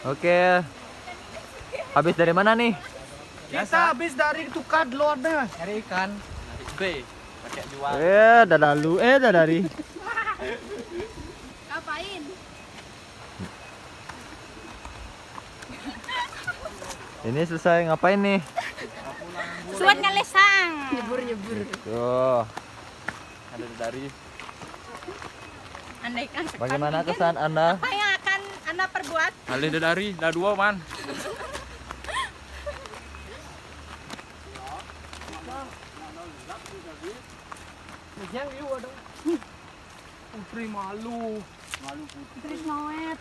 Oke. Habis dari mana nih? Kita habis dari tukar lornya. Cari ikan. B. Pakai jual. Dadalu. Dadari. Ngapain? Ini selesai ngapain nih? Suat ngalesang. Nyebur. Tuh. Ada dari. Andaikan sekali. Bagaimana kesan Anda? Apa yang akan Anda perbuat? Ada dari. Dah dua man. Yang itu ada. Putri malu. Terus noet.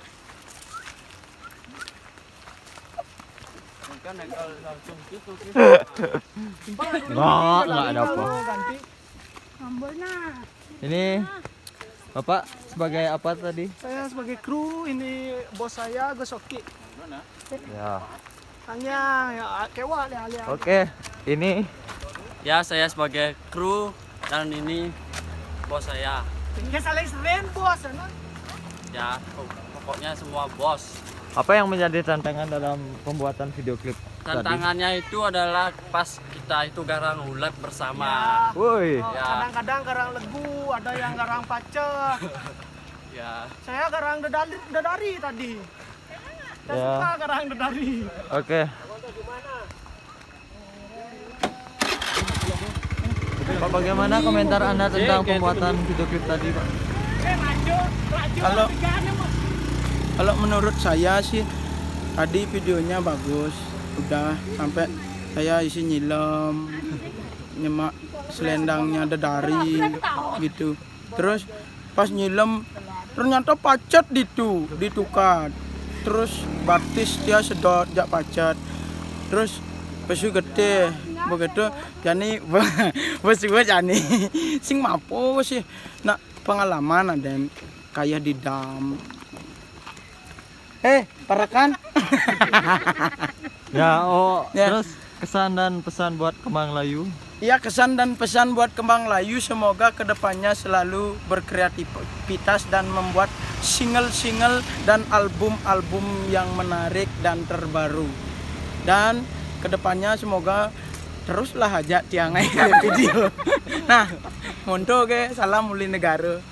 Kan langsung gitu. Nggak ada apa. Ganti. Ambolna. Ini Bapak sebagai apa tadi? Saya sebagai kru, ini bos saya Gosoki. Ya. Tanya ya kewa lihat. Oke. Ini Ya, saya sebagai kru dan ini bos saya. Tinggal saling seren bos, ano? Ya, pokoknya semua bos. apa yang menjadi tantangan dalam pembuatan video klip tadi? Tantangannya itu adalah pas kita itu garang ulat bersama. Woi. Oh, Ya. kadang-kadang garang legu, ada yang garang pacek. Ya, Saya garang dedari tadi. Saya Ya. suka garang dedari. Oke. Pak, bagaimana komentar Anda tentang pembuatan video klip tadi, Pak? Kalau menurut saya sih tadi videonya bagus, udah sampai saya isi nyilem, nyemak selendangnya dedari gitu. Terus pas nyilem ternyata pacet ditukar. Terus batis dia sedot jak pacet. Terus pesu gede begitu jani pesu jani sing mapo sih nak pengalaman ada kayak di dam. Parakan. Ya, Ya. terus kesan dan pesan buat Kembang Layu. Ya, kesan dan pesan buat Kembang Layu semoga kedepannya selalu berkreativitas dan membuat single-single dan album-album yang menarik dan terbaru. Dan kedepannya semoga teruslah aja tiang video. Nah, ngonto ke salam muli negara.